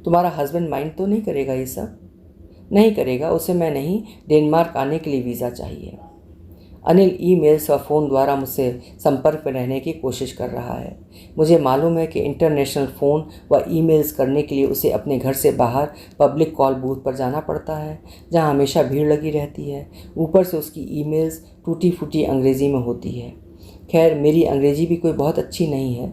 तुम्हारा हस्बैंड माइंड तो नहीं करेगा ये सब? नहीं करेगा, उसे मैं नहीं, डेनमार्क आने के लिए वीज़ा चाहिए। अनिल ईमेल्स और फ़ोन द्वारा मुझसे संपर्क में रहने की कोशिश कर रहा है। मुझे मालूम है कि इंटरनेशनल फ़ोन व ईमेल्स करने के लिए उसे अपने घर से बाहर पब्लिक कॉल बूथ पर जाना पड़ता है, जहां हमेशा भीड़ लगी रहती है। ऊपर से उसकी ईमेल्स टूटी फूटी अंग्रेज़ी में होती है। खैर, मेरी अंग्रेज़ी भी कोई बहुत अच्छी नहीं है।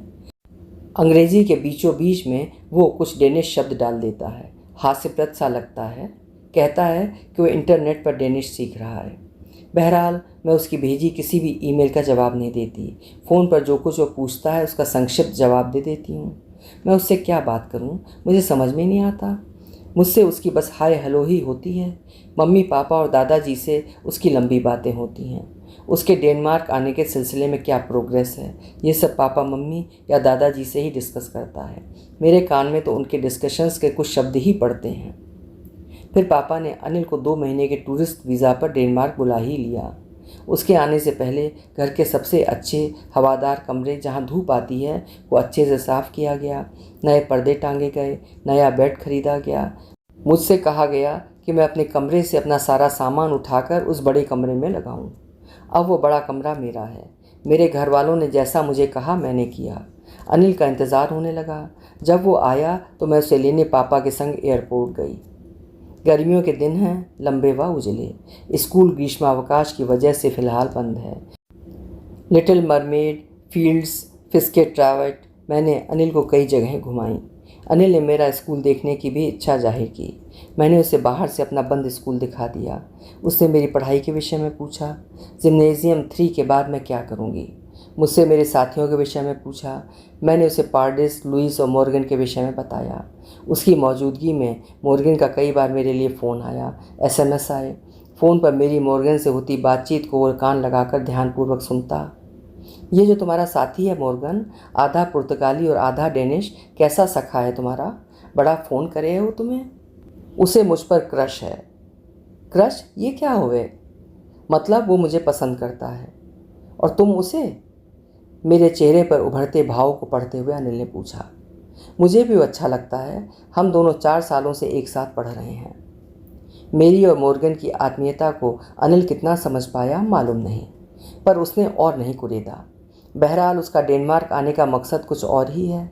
अंग्रेज़ी के बीचों बीच में वो कुछ डेनिश शब्द डाल देता है। हास्यप्रद सा लगता है। कहता है कि वो इंटरनेट पर डेनिश सीख रहा है। बहरहाल, मैं उसकी भेजी किसी भी ईमेल का जवाब नहीं देती। फ़ोन पर जो कुछ वो पूछता है उसका संक्षिप्त जवाब दे देती हूँ। मैं उससे क्या बात करूँ, मुझे समझ में नहीं आता। मुझसे उसकी बस हाय हेलो ही होती है। मम्मी पापा और दादाजी से उसकी लंबी बातें होती हैं। उसके डेनमार्क आने के सिलसिले में क्या प्रोग्रेस है, ये सब पापा मम्मी या दादाजी से ही डिस्कस करता है। मेरे कान में तो उनके डिस्कशंस के कुछ शब्द ही पड़ते हैं। फिर पापा ने अनिल को 2 महीने के टूरिस्ट वीज़ा पर डेनमार्क बुला ही लिया। उसके आने से पहले घर के सबसे अच्छे हवादार कमरे जहां धूप आती है वो अच्छे से साफ़ किया गया। नए पर्दे टांगे गए, नया बेड खरीदा गया। मुझसे कहा गया कि मैं अपने कमरे से अपना सारा सामान उठाकर उस बड़े कमरे में लगाऊं। अब वो बड़ा कमरा मेरा है। मेरे घर वालों ने जैसा मुझे कहा मैंने किया। अनिल का इंतज़ार होने लगा। जब वो आया तो मैं उसे लेने पापा के संग एयरपोर्ट गई। गर्मियों के दिन हैं, लंबे व उजले। स्कूल ग्रीष्मावकाश की वजह से फ़िलहाल बंद है। लिटिल मरमेड, फील्ड्स, फिस्के ट्रैवर्ट, मैंने अनिल को कई जगह घुमाई। अनिल ने मेरा स्कूल देखने की भी इच्छा जाहिर की। मैंने उसे बाहर से अपना बंद स्कूल दिखा दिया। उसने मेरी पढ़ाई के विषय में पूछा। जिम्नेजियम 3 के बाद मैं क्या करूँगी। मुझसे मेरे साथियों के विषय में पूछा। मैंने उसे पार्डिस, लुइस और मॉर्गन के विषय में बताया। उसकी मौजूदगी में मॉर्गन का कई बार मेरे लिए फ़ोन आया, SMS आए। फ़ोन पर मेरी मॉर्गन से होती बातचीत को वो कान लगाकर ध्यानपूर्वक सुनता। ये जो तुम्हारा साथी है मॉर्गन, आधा पुर्तगाली और आधा डेनिश, कैसा सखा है तुम्हारा? बड़ा फ़ोन करे है वो तुम्हें? उसे मुझ पर क्रश है। क्रश ये क्या हुए? मतलब वो मुझे पसंद करता है। और तुम उसे? मेरे चेहरे पर उभरते भाव को पढ़ते हुए अनिल ने पूछा। मुझे भी वो अच्छा लगता है। हम दोनों 4 सालों से एक साथ पढ़ रहे हैं। मेरी और मॉर्गन की आत्मीयता को अनिल कितना समझ पाया मालूम नहीं, पर उसने और नहीं कुरेदा। बहरहाल उसका डेनमार्क आने का मकसद कुछ और ही है।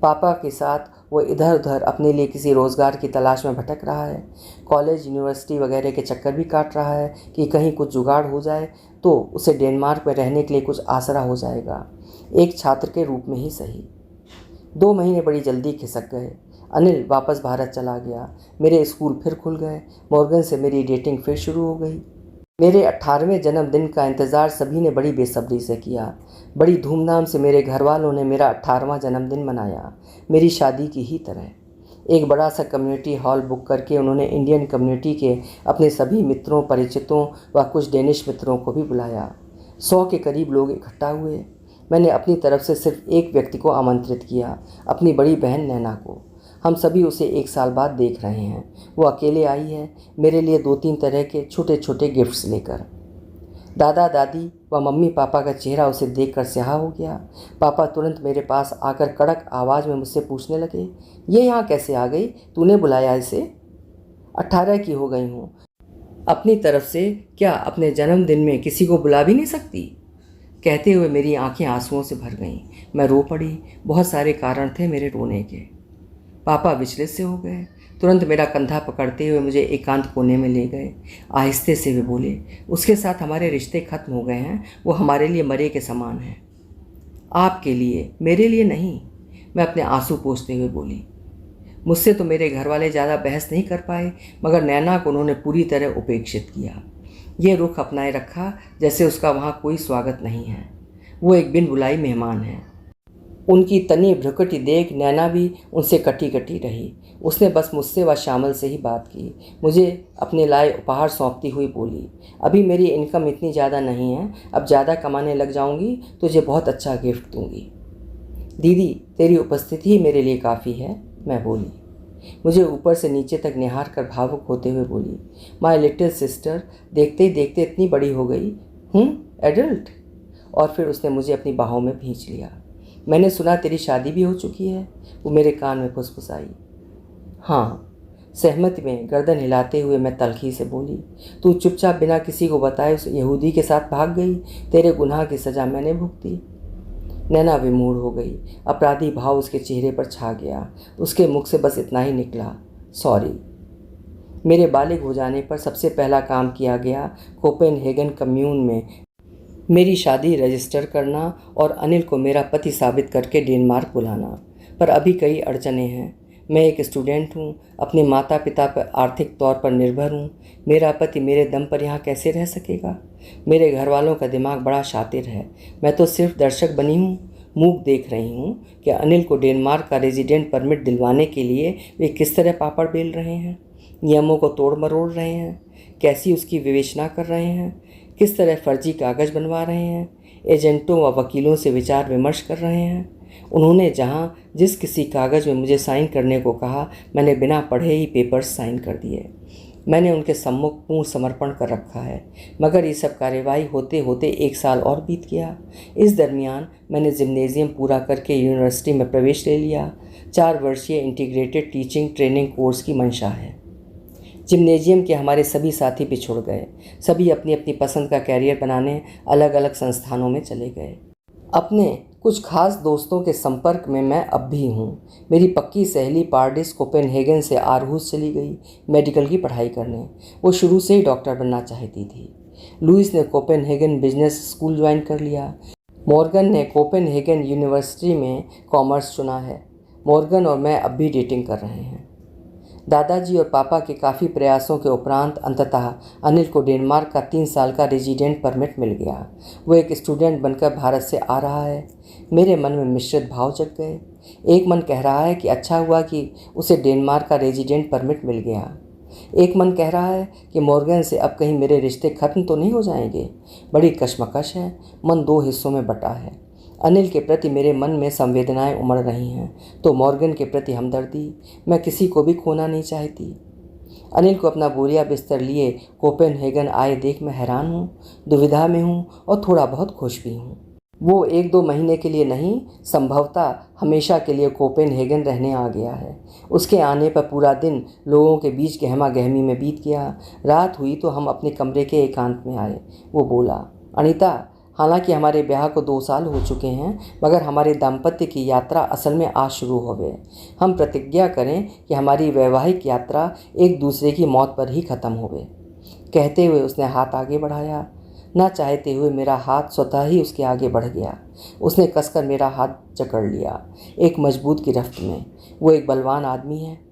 पापा के साथ वो इधर उधर अपने लिए किसी रोज़गार की तलाश में भटक रहा है। कॉलेज, यूनिवर्सिटी वगैरह के चक्कर भी काट रहा है कि कहीं कुछ जुगाड़ हो जाए तो उसे डेनमार्क में रहने के लिए कुछ आसरा हो जाएगा, एक छात्र के रूप में ही सही। 2 महीने बड़ी जल्दी खिसक गए। अनिल वापस भारत चला गया। मेरे स्कूल फिर खुल गए। मॉर्गन से मेरी डेटिंग फिर शुरू हो गई। मेरे 18वें जन्मदिन का इंतज़ार सभी ने बड़ी बेसब्री से किया। बड़ी धूमधाम से मेरे घर वालों ने मेरा 18वां जन्मदिन मनाया, मेरी शादी की ही तरह। एक बड़ा सा कम्युनिटी हॉल बुक करके उन्होंने इंडियन कम्युनिटी के अपने सभी मित्रों, परिचितों व कुछ डेनिश मित्रों को भी बुलाया। 100 के करीब लोग इकट्ठा हुए। मैंने अपनी तरफ से सिर्फ एक व्यक्ति को आमंत्रित किया, अपनी बड़ी बहन नैना को। हम सभी उसे 1 साल बाद देख रहे हैं। वो अकेले आई है, मेरे लिए 2-3 तरह के छोटे छोटे गिफ्ट्स लेकर। दादा दादी व मम्मी पापा का चेहरा उसे देखकर स्याह हो गया। पापा तुरंत मेरे पास आकर कड़क आवाज़ में मुझसे पूछने लगे, ये यहाँ कैसे आ गई? तूने बुलाया इसे? 18 की हो गई हूँ, अपनी तरफ से क्या अपने जन्मदिन में किसी को बुला भी नहीं सकती? कहते हुए मेरी आंखें आंसुओं से भर गईं। मैं रो पड़ी। बहुत सारे कारण थे मेरे रोने के। पापा विचलित से हो गए। तुरंत मेरा कंधा पकड़ते हुए मुझे एकांत कोने में ले गए। आहिस्ते से वे बोले, उसके साथ हमारे रिश्ते खत्म हो गए हैं, वो हमारे लिए मरे के समान है। आपके लिए, मेरे लिए नहीं, मैं अपने आंसू पोंछते हुए बोली। मुझसे तो मेरे घर वाले ज़्यादा बहस नहीं कर पाए, मगर नैना को उन्होंने पूरी तरह उपेक्षित किया। ये रुख अपनाए रखा जैसे उसका वहाँ कोई स्वागत नहीं है। वो एक बिन बुलाई मेहमान है। उनकी तनी भ्रुकुटी देख नैना भी उनसे कटी कटी रही। उसने बस मुझसे व श्यामल से ही बात की। मुझे अपने लाए उपहार सौंपती हुई बोली, अभी मेरी इनकम इतनी ज़्यादा नहीं है, अब ज़्यादा कमाने लग जाऊंगी तुझे बहुत अच्छा गिफ्ट दूंगी। दीदी, तेरी उपस्थिति ही मेरे लिए काफ़ी है, मैं बोली। मुझे ऊपर से नीचे तक निहार कर भावुक होते हुए बोली, माय लिटिल सिस्टर, देखते ही देखते इतनी बड़ी हो गई एडल्ट। और फिर उसने मुझे अपनी बाहों में भींच लिया। मैंने सुना तेरी शादी भी हो चुकी है, वो मेरे कान में फुसफुसाई। हाँ, सहमति में गर्दन हिलाते हुए मैं तल्खी से बोली, तू चुपचाप बिना किसी को बताए उस यहूदी के साथ भाग गई, तेरे गुनाह की सज़ा मैंने भुगती। नैना विमूढ़ हो गई। अपराधी भाव उसके चेहरे पर छा गया। उसके मुख से बस इतना ही निकला, सॉरी। मेरे बालिग हो जाने पर सबसे पहला काम किया गया कोपेनहेगन कम्यून में मेरी शादी रजिस्टर करना और अनिल को मेरा पति साबित करके डेनमार्क बुलाना। पर अभी कई अड़चने हैं। मैं एक स्टूडेंट हूँ, अपने माता पिता पर आर्थिक तौर पर निर्भर हूँ। मेरा पति मेरे दम पर यहाँ कैसे रह सकेगा? मेरे घर वालों का दिमाग बड़ा शातिर है। मैं तो सिर्फ दर्शक बनी हूँ, मूक देख रही हूँ कि अनिल को डेनमार्क का रेजिडेंट परमिट दिलवाने के लिए वे किस तरह पापड़ बेल रहे हैं, नियमों को तोड़ मरोड़ रहे हैं, कैसी उसकी विवेचना कर रहे हैं, किस तरह फर्जी कागज़ बनवा रहे हैं, एजेंटों व वकीलों से विचार विमर्श कर रहे हैं। उन्होंने जहाँ जिस किसी कागज़ में मुझे साइन करने को कहा, मैंने बिना पढ़े ही पेपर्स साइन कर दिए। मैंने उनके सम्मुख पूर्ण समर्पण कर रखा है। मगर ये सब कार्यवाही होते होते 1 साल और बीत गया। इस दरमियान मैंने जिम्नेजियम पूरा करके यूनिवर्सिटी में प्रवेश ले लिया। 4 वर्षीय इंटीग्रेटेड टीचिंग ट्रेनिंग कोर्स की मंशा है। जिम्नेजियम के हमारे सभी साथी पिछुड़ गए। सभी अपनी अपनी पसंद का कैरियर बनाने अलग अलग संस्थानों में चले गए। अपने कुछ खास दोस्तों के संपर्क में मैं अब भी हूँ। मेरी पक्की सहेली पार्डिस कोपेनहेगन से आरहूस चली गई मेडिकल की पढ़ाई करने। वो शुरू से ही डॉक्टर बनना चाहती थी। लुइस ने कोपेनहेगन बिजनेस स्कूल ज्वाइन कर लिया। मॉर्गन ने कोपेनहेगन यूनिवर्सिटी में कॉमर्स चुना है। मॉर्गन और मैं अब भी डेटिंग कर रहे हैं। दादाजी और पापा के काफ़ी प्रयासों के उपरांत अंततः अनिल को डेनमार्क का 3 साल का रेजिडेंट परमिट मिल गया। वो एक स्टूडेंट बनकर भारत से आ रहा है। मेरे मन में मिश्रित भाव जग गए। एक मन कह रहा है कि अच्छा हुआ कि उसे डेनमार्क का रेजिडेंट परमिट मिल गया। एक मन कह रहा है कि मॉर्गन से अब कहीं मेरे रिश्ते खत्म तो नहीं हो जाएंगे। बड़ी कश्मकश है। मन 2 हिस्सों में बटा है। अनिल के प्रति मेरे मन में संवेदनाएं उमड़ रही हैं, तो मॉर्गन के प्रति हमदर्दी। मैं किसी को भी खोना नहीं चाहती। अनिल को अपना बोरिया बिस्तर लिए कोपेनहेगन आए देख मैं हैरान हूँ, दुविधा में हूँ और थोड़ा बहुत खुश भी हूँ। वो 1-2 महीने के लिए नहीं, संभवतः हमेशा के लिए कोपेनहेगन रहने आ गया है। उसके आने पर पूरा दिन लोगों के बीच गहमा गहमी में बीत गया। रात हुई तो हम अपने कमरे के एकांत में आए। वो बोला, अनीता, हालांकि हमारे ब्याह को 2 साल हो चुके हैं, मगर हमारे दाम्पत्य की यात्रा असल में आज शुरू होवे। हम प्रतिज्ञा करें कि हमारी वैवाहिक यात्रा एक दूसरे की मौत पर ही खत्म होवे। कहते हुए उसने हाथ आगे बढ़ाया। ना चाहते हुए मेरा हाथ स्वतः ही उसके आगे बढ़ गया। उसने कसकर मेरा हाथ जकड़ लिया, एक मजबूत गिरफ्त में। वो एक बलवान आदमी है।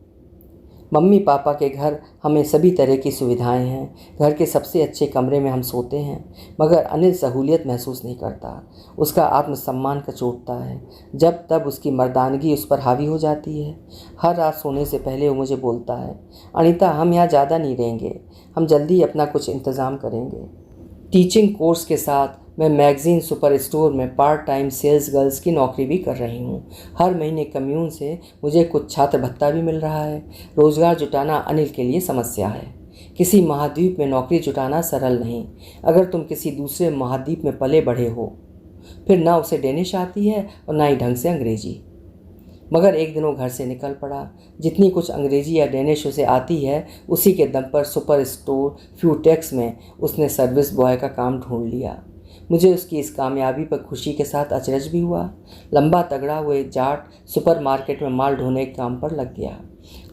मम्मी पापा के घर हमें सभी तरह की सुविधाएं हैं। घर के सबसे अच्छे कमरे में हम सोते हैं, मगर अनिल सहूलियत महसूस नहीं करता। उसका आत्मसम्मान कचोटता है। जब तब उसकी मर्दानगी उस पर हावी हो जाती है। हर रात सोने से पहले वो मुझे बोलता है, अनीता हम यहाँ ज़्यादा नहीं रहेंगे, हम जल्दी अपना कुछ इंतज़ाम करेंगे। टीचिंग कोर्स के साथ मैं मैगज़ीन सुपर स्टोर में पार्ट टाइम सेल्स गर्ल्स की नौकरी भी कर रही हूँ। हर महीने कम्यून से मुझे कुछ छात्र भत्ता भी मिल रहा है। रोज़गार जुटाना अनिल के लिए समस्या है। किसी महाद्वीप में नौकरी जुटाना सरल नहीं। अगर तुम किसी दूसरे महाद्वीप में पले बढ़े हो, फिर ना उसे डेनिश आती है और ना ही ढंग से अंग्रेजी। मगर एक दिन वो घर से निकल पड़ा। जितनी कुछ अंग्रेजी या डेनिश उसे आती है, उसी के दम पर सुपर स्टोर फ्यूटेक्स में उसने सर्विस बॉय का काम ढूंढ लिया। मुझे उसकी इस कामयाबी पर खुशी के साथ अचरज भी हुआ। लंबा तगड़ा वो एक जाट सुपरमार्केट में माल ढोने के काम पर लग गया।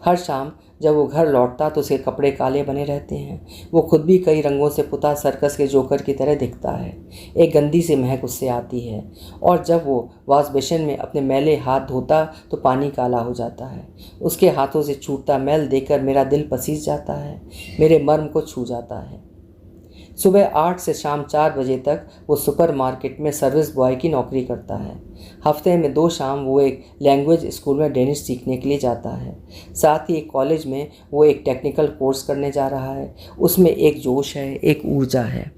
हर शाम जब वो घर लौटता तो उसके कपड़े काले बने रहते हैं। वो खुद भी कई रंगों से पुता सर्कस के जोकर की तरह दिखता है। एक गंदी सी महक उससे आती है, और जब वो वॉश बेसिन में अपने मैले हाथ धोता तो पानी काला हो जाता है। उसके हाथों से छूटता मैल देखकर मेरा दिल पसीज जाता है, मेरे मर्म को छू जाता है। सुबह 8 से शाम 4 बजे तक वो सुपरमार्केट में सर्विस बॉय की नौकरी करता है। हफ्ते में 2 शाम वो एक लैंग्वेज स्कूल में डेनिश सीखने के लिए जाता है। साथ ही एक कॉलेज में वो एक टेक्निकल कोर्स करने जा रहा है। उसमें एक जोश है, एक ऊर्जा है।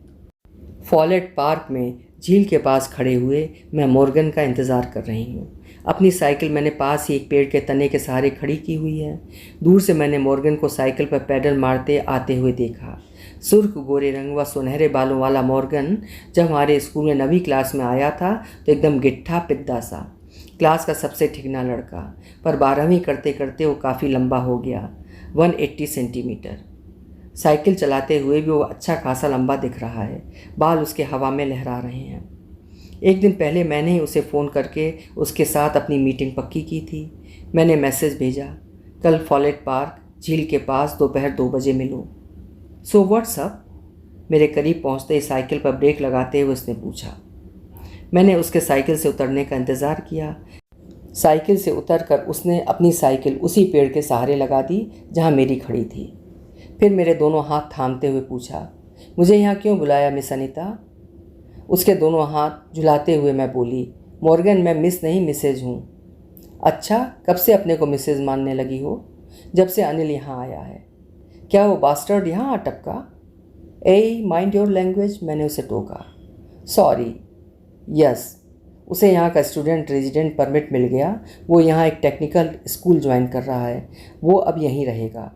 फॉलेट पार्क में झील के पास खड़े हुए मैं मॉर्गन का इंतज़ार कर रही हूँ। अपनी साइकिल मैंने पास ही एक पेड़ के तने के सहारे खड़ी की हुई है। दूर से मैंने मॉर्गन को साइकिल पर पैडल मारते आते हुए देखा। सुर्ख गोरे रंग व सुनहरे बालों वाला मॉर्गन जब हमारे स्कूल में 9वीं क्लास में आया था तो एकदम गिट्ठा पिद्दा सा, क्लास का सबसे ठिकना लड़का। पर 12वीं करते करते वो काफ़ी लंबा हो गया, 180 सेंटीमीटर। साइकिल चलाते हुए भी वो अच्छा खासा लंबा दिख रहा है। बाल उसके हवा में लहरा रहे हैं। एक दिन पहले मैंने ही उसे फ़ोन करके उसके साथ अपनी मीटिंग पक्की की थी। मैंने मैसेज भेजा, कल फॉलेट पार्क झील के पास दोपहर 2 बजे मिलो। So what's up? मेरे करीब पहुंचते ही साइकिल पर ब्रेक लगाते हुए उसने पूछा। मैंने उसके साइकिल से उतरने का इंतज़ार किया। साइकिल से उतरकर उसने अपनी साइकिल उसी पेड़ के सहारे लगा दी जहां मेरी खड़ी थी। फिर मेरे दोनों हाथ थामते हुए पूछा, मुझे यहाँ क्यों बुलाया मिस अनीता? उसके दोनों हाथ झुलाते हुए मैं बोली, मॉर्गन मैं मिस नहीं मिसेज हूँ। अच्छा, कब से अपने को मिसेज मानने लगी हो? जब से अनिल यहाँ आया है। क्या वो बास्टर्ड यहाँ आ टपका? ए माइंड योर लैंग्वेज, मैंने उसे टोका। सॉरी। यस, उसे यहाँ का स्टूडेंट रेजिडेंट परमिट मिल गया। वो यहाँ एक टेक्निकल स्कूल ज्वाइन कर रहा है। वो अब यहीं रहेगा।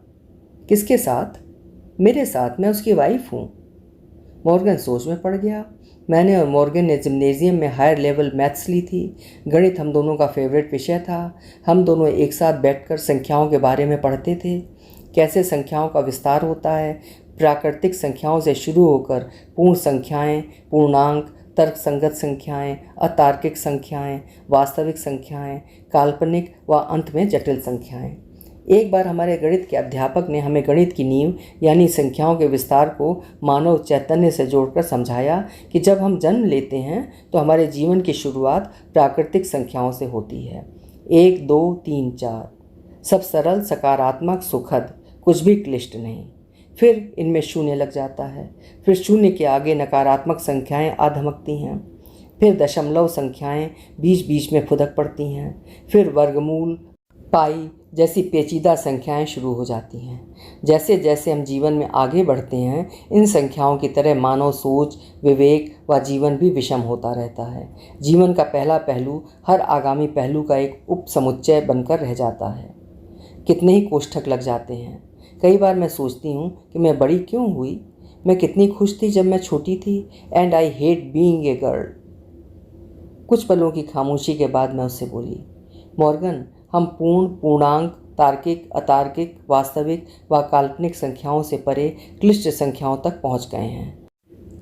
किसके साथ? मेरे साथ, मैं उसकी वाइफ हूँ। मॉर्गन सोच में पड़ गया। मैंने और मॉर्गन ने जिम्नेजियम में हायर लेवल मैथ्स ली थी। गणित हम दोनों का फेवरेट विषय था। हम दोनों एक साथ बैठकर संख्याओं के बारे में पढ़ते थे, कैसे संख्याओं का विस्तार होता है, प्राकृतिक संख्याओं से शुरू होकर पूर्ण संख्याएं, पूर्णांक, तर्कसंगत संख्याएं, अतार्किक संख्याएं, वास्तविक संख्याएं, काल्पनिक व अंत में जटिल संख्याएं। एक बार हमारे गणित के अध्यापक ने हमें गणित की नींव यानी संख्याओं के विस्तार को मानव चैतन्य से जोड़कर समझाया कि जब हम जन्म लेते हैं तो हमारे जीवन की शुरुआत प्राकृतिक संख्याओं से होती है। 1, 2, 3, 4, सब सरल, सकारात्मक, सुखद, कुछ भी क्लिष्ट नहीं। फिर इनमें शून्य लग जाता है। फिर शून्य के आगे नकारात्मक संख्याएं आ धमकती हैं। फिर दशमलव संख्याएं बीच बीच में फुदक पड़ती हैं। फिर वर्गमूल, पाई जैसी पेचीदा संख्याएं शुरू हो जाती हैं। जैसे जैसे हम जीवन में आगे बढ़ते हैं, इन संख्याओं की तरह मानव सोच, विवेक व जीवन भी विषम होता रहता है। जीवन का पहला पहलू हर आगामी पहलू का एक उपसमुच्चय बनकर रह जाता है। कितने ही कोष्ठक लग जाते हैं। कई बार मैं सोचती हूँ कि मैं बड़ी क्यों हुई। मैं कितनी खुश थी जब मैं छोटी थी। And I hate being a girl. कुछ पलों की खामोशी के बाद मैं उससे बोली, मॉर्गन, हम पूर्ण, पूर्णांक, तार्किक, अतार्किक, वास्तविक व काल्पनिक संख्याओं से परे क्लिष्ट संख्याओं तक पहुँच गए हैं।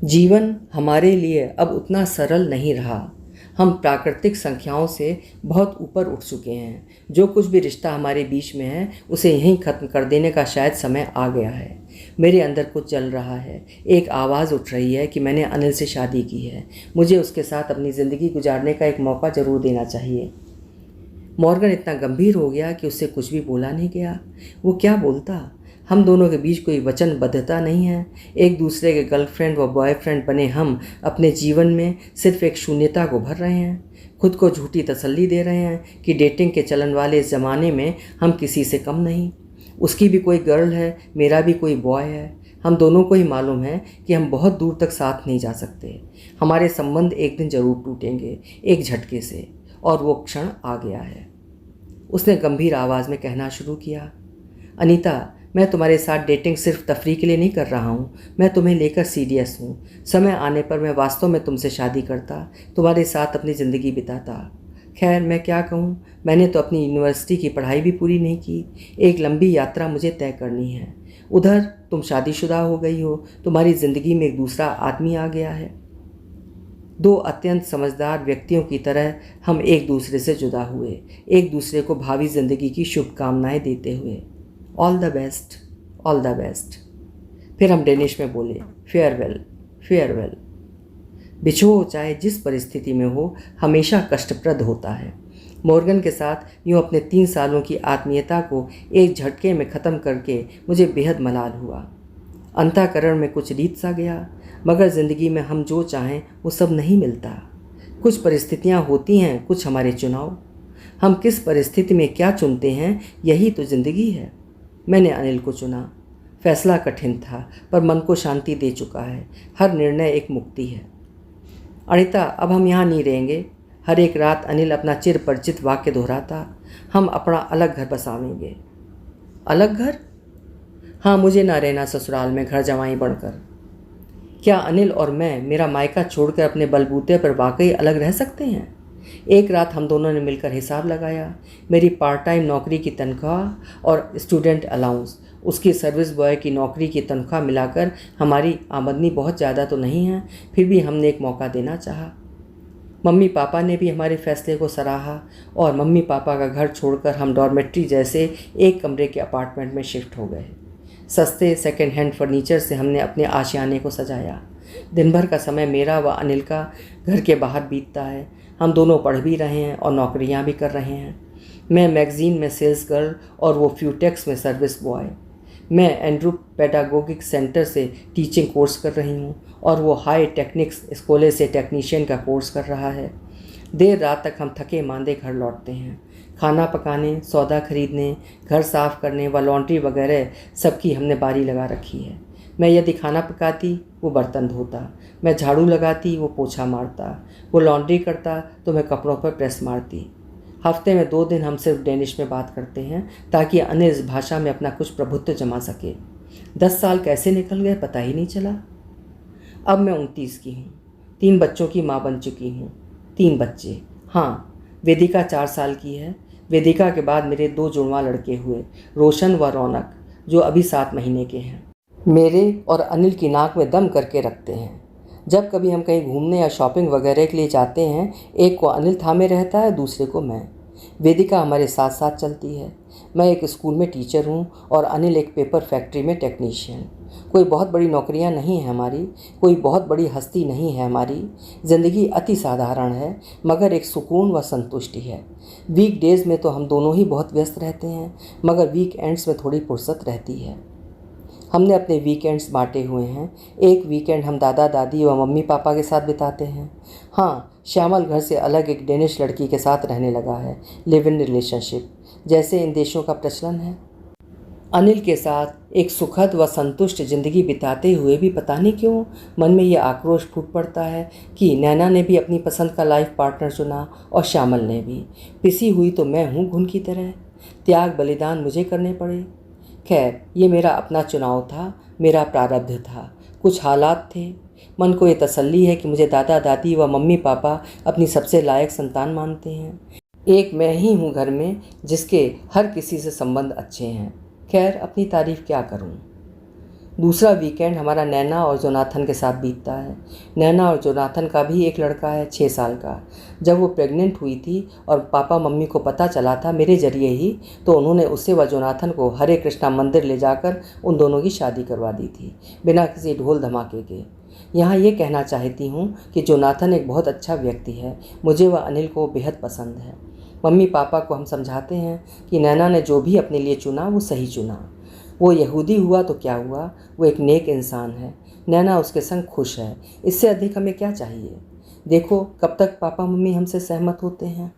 जीवन हमारे लिए अब उतना सरल नहीं रहा। हम प्राकृतिक संख्याओं से बहुत ऊपर उठ चुके हैं। जो कुछ भी रिश्ता हमारे बीच में है उसे यहीं ख़त्म कर देने का शायद समय आ गया है। मेरे अंदर कुछ जल रहा है। एक आवाज़ उठ रही है कि मैंने अनिल से शादी की है। मुझे उसके साथ अपनी ज़िंदगी गुजारने का एक मौका ज़रूर देना चाहिए। मॉर्गन इतना गंभीर हो गया कि उससे कुछ भी बोला नहीं गया। वो क्या बोलता? हम दोनों के बीच कोई वचनबद्धता नहीं है। एक दूसरे के गर्लफ्रेंड व बॉयफ्रेंड बने हम अपने जीवन में सिर्फ एक शून्यता को भर रहे हैं। खुद को झूठी तसल्ली दे रहे हैं कि डेटिंग के चलन वाले इस ज़माने में हम किसी से कम नहीं। उसकी भी कोई गर्ल है, मेरा भी कोई बॉय है। हम दोनों को ही मालूम है कि हम बहुत दूर तक साथ नहीं जा सकते। हमारे संबंध एक दिन ज़रूर टूटेंगे, एक झटके से, और वो क्षण आ गया है। उसने गंभीर आवाज़ में कहना शुरू किया, अनीता, मैं तुम्हारे साथ डेटिंग सिर्फ तफरीह के लिए नहीं कर रहा हूँ। मैं तुम्हें लेकर सीरियस हूँ। समय आने पर मैं वास्तव में तुमसे शादी करता, तुम्हारे साथ अपनी ज़िंदगी बिताता। खैर, मैं क्या कहूँ, मैंने तो अपनी यूनिवर्सिटी की पढ़ाई भी पूरी नहीं की। एक लंबी यात्रा मुझे तय करनी है। उधर तुम शादीशुदा हो गई हो, तुम्हारी ज़िंदगी में एक दूसरा आदमी आ गया है। दो अत्यंत समझदार व्यक्तियों की तरह हम एक दूसरे से जुदा हुए, एक दूसरे को भावी ज़िंदगी की शुभकामनाएं देते हुए। All the best, all the best. फिर हम डेनिश में बोले, फेयरवेल, फेयरवेल। बिछो चाहे जिस परिस्थिति में हो, हमेशा कष्टप्रद होता है। मॉर्गन के साथ यूँ अपने 3 सालों की आत्मीयता को एक झटके में ख़त्म करके मुझे बेहद मलाल हुआ। अंतःकरण में कुछ रीत सा गया, मगर ज़िंदगी में हम जो चाहें वो सब नहीं मिलता। कुछ परिस्थितियाँ होती हैं, कुछ हमारे चुनाव। हम किस परिस्थिति में क्या चुनते हैं, यही तो ज़िंदगी है। मैंने अनिल को चुना। फैसला कठिन था, पर मन को शांति दे चुका है। हर निर्णय एक मुक्ति है। अनीता, अब हम यहाँ नहीं रहेंगे। हर एक रात अनिल अपना चिर परिचित वाक्य दोहराता, हम अपना अलग घर बसावेंगे। अलग घर? हाँ, मुझे ना रहना ससुराल में घर जमाई बनकर। क्या अनिल और मैं मेरा मायका छोड़कर अपने बलबूते पर वाकई अलग रह सकते हैं? एक रात हम दोनों ने मिलकर हिसाब लगाया। मेरी पार्ट टाइम नौकरी की तनख्वाह और स्टूडेंट अलाउंस, उसकी सर्विस बॉय की नौकरी की तनख्वाह मिलाकर हमारी आमदनी बहुत ज़्यादा तो नहीं है, फिर भी हमने एक मौका देना चाहा। मम्मी पापा ने भी हमारे फैसले को सराहा और मम्मी पापा का घर छोड़कर हम डॉर्मेट्री जैसे एक कमरे के अपार्टमेंट में शिफ्ट हो गए। सस्ते सेकेंड हैंड फर्नीचर से हमने अपने आशियाने को सजाया। दिन भर का समय मेरा व अनिल का घर के बाहर बीतता है। हम दोनों पढ़ भी रहे हैं और नौकरियां भी कर रहे हैं। मैं मैगज़ीन में सेल्स गर्ल और वो फ्यूटेक्स में सर्विस बॉय। मैं एंड्रू पेडागोगिक सेंटर से टीचिंग कोर्स कर रही हूँ और वो हाई टेक्निक्स स्कूले से टेक्नीशियन का कोर्स कर रहा है। देर रात तक हम थके मांदे घर लौटते हैं। खाना पकाने, सौदा खरीदने, घर साफ़ करने व लॉन्ड्री वगैरह सबकी हमने बारी लगा रखी है। मैं यदि खाना पकाती, वो बर्तन धोता। मैं झाड़ू लगाती, वो पोछा मारता। वो लॉन्ड्री करता तो मैं कपड़ों पर प्रेस मारती। हफ्ते में 2 दिन हम सिर्फ डेनिश में बात करते हैं ताकि अनिल इस भाषा में अपना कुछ प्रभुत्व जमा सके। 10 साल कैसे निकल गए पता ही नहीं चला। अब मैं 29 की हूँ। 3 बच्चों की माँ बन चुकी हूँ। 3 बच्चे। हाँ, वेदिका 4 साल की है। वेदिका के बाद मेरे 2 जुड़वा लड़के हुए, रोशन व रौनक, जो अभी 7 महीने के हैं। मेरे और अनिल की नाक में दम करके रखते हैं। जब कभी हम कहीं घूमने या शॉपिंग वगैरह के लिए जाते हैं, एक को अनिल थामे रहता है, दूसरे को मैं। वेदिका हमारे साथ साथ चलती है। मैं एक स्कूल में टीचर हूँ और अनिल एक पेपर फैक्ट्री में टेक्नीशियन। कोई बहुत बड़ी नौकरियाँ नहीं हैं हमारी, कोई बहुत बड़ी हस्ती नहीं है हमारी। ज़िंदगी अति साधारण है, मगर एक सुकून व संतुष्टि है। वीक डेज़ में तो हम दोनों ही बहुत व्यस्त रहते हैं, मगर वीक एंड्स में थोड़ी फुर्सत रहती है। हमने अपने वीकेंड्स बांटे हुए हैं। एक वीकेंड हम दादा दादी व मम्मी पापा के साथ बिताते हैं। हाँ, श्यामल घर से अलग एक डेनिश लड़की के साथ रहने लगा है, लिव इन रिलेशनशिप, जैसे इन देशों का प्रचलन है। अनिल के साथ एक सुखद व संतुष्ट ज़िंदगी बिताते हुए भी पता नहीं क्यों मन में ये आक्रोश फूट पड़ता है कि नैना ने भी अपनी पसंद का लाइफ पार्टनर चुना और श्यामल ने भी। पिसी हुई तो मैं हूँ घुन की तरह, त्याग बलिदान मुझे करने पड़े। खैर, ये मेरा अपना चुनाव था, मेरा प्रारब्ध था। कुछ हालात थे। मन को ये तसल्ली है कि मुझे दादा दादी व मम्मी पापा अपनी सबसे लायक संतान मानते हैं। एक मैं ही हूँ घर में जिसके हर किसी से संबंध अच्छे हैं। खैर, अपनी तारीफ़ क्या करूँ। दूसरा वीकेंड हमारा नैना और जोनाथन के साथ बीतता है। नैना और जोनाथन का भी एक लड़का है 6 साल का। जब वो प्रेग्नेंट हुई थी और पापा मम्मी को पता चला था मेरे ज़रिए ही, तो उन्होंने उससे व जोनाथन को हरे कृष्णा मंदिर ले जाकर उन दोनों की शादी करवा दी थी, बिना किसी ढोल धमाके के। यहाँ ये कहना चाहती हूँ कि जोनाथन एक बहुत अच्छा व्यक्ति है। मुझे व अनिल को बेहद पसंद है। मम्मी पापा को हम समझाते हैं कि नैना ने जो भी अपने लिए चुना वो सही चुना। वो यहूदी हुआ तो क्या हुआ, वो एक नेक इंसान है। नैना उसके संग खुश है। इससे अधिक हमें क्या चाहिए। देखो कब तक पापा मम्मी हमसे सहमत होते हैं।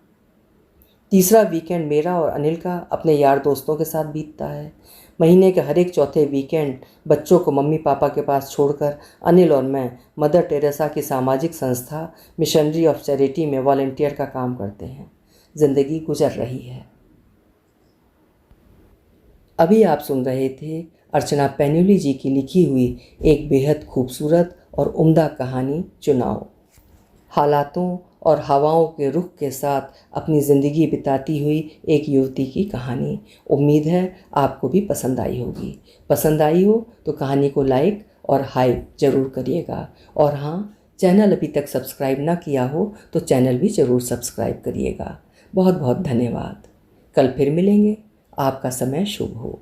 तीसरा वीकेंड मेरा और अनिल का अपने यार दोस्तों के साथ बीतता है। महीने के हर एक चौथे वीकेंड बच्चों को मम्मी पापा के पास छोड़कर अनिल और मैं मदर टेरेसा की सामाजिक संस्था मिशनरी ऑफ चैरिटी में वॉलंटियर का काम करते हैं। ज़िंदगी गुजर रही है। अभी आप सुन रहे थे अर्चना पैन्यूली जी की लिखी हुई एक बेहद खूबसूरत और उम्दा कहानी चुनाव। हालातों और हवाओं के रुख के साथ अपनी ज़िंदगी बिताती हुई एक युवती की कहानी। उम्मीद है आपको भी पसंद आई होगी। पसंद आई हो तो कहानी को लाइक और हाइप ज़रूर करिएगा। और हाँ, चैनल अभी तक सब्सक्राइब ना किया हो तो चैनल भी ज़रूर सब्सक्राइब करिएगा। बहुत बहुत धन्यवाद। कल फिर मिलेंगे। आपका समय शुभ हो।